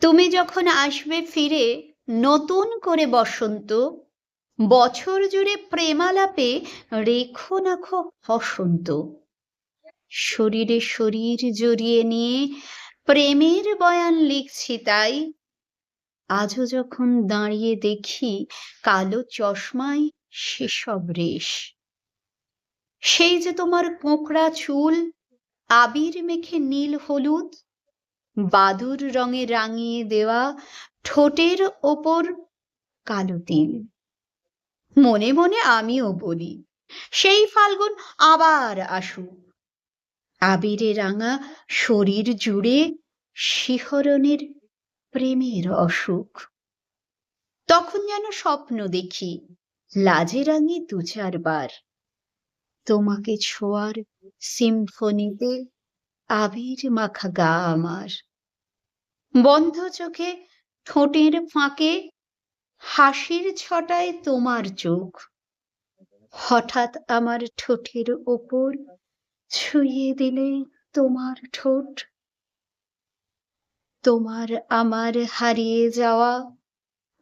তুমি যখন আসবে ফিরে নতুন করে বসন্ত, বছর জুড়ে প্রেমালাপে রেখো নাখো হসন্ত। শরীরে শরীর জড়িয়ে নিয়ে প্রেমের বয়ান লিখছি তাই। আজও যখন দাঁড়িয়ে দেখি কালো চশমায় সেসব রেশ। সেই যে তোমার কোঁকড়া চুল আবির মেখে নীল হলুদ, বাদুর রঙে রাঙিয়ে দেওয়া ঠোঁটের ওপর কালো তিল। মনে মনে আমিও বলি, সেই ফাল্গুন আবার আসুক, আবিরে রাঙা শরীর জুড়ে শিহরণের প্রেমের অসুখ। তখন যেন স্বপ্ন দেখি লাজে রাঙে দু চারবার, তোমাকে ছোঁয়ার সিম্ফনিতে আবির মাখা গা আমার। বন্ধ চোখে ঠোঁটের ফাঁকে হাসির ছটায় তোমার চোখ, হঠাৎ আমার ঠোঁটের ওপর ছুঁয়ে দিলে তোমার ঠোঁট। তোমার আমার হারিয়ে যাওয়া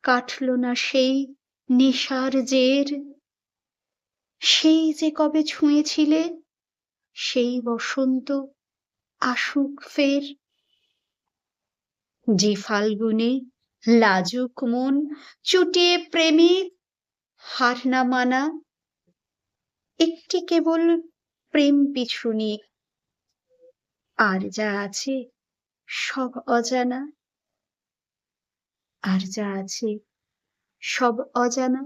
কাটল না সেই নেশার জের। সেই যে কবে ছুঁয়েছিলে সেই বসন্ত আসুক ফের। যে ফাল্গুনে লাজুক মন চুটিয়ে প্রেমিক হার না মানা, একটি কেবল প্রেম পিছুনিক, আর যা আছে সব অজানা। আর যা আছে সব অজানা।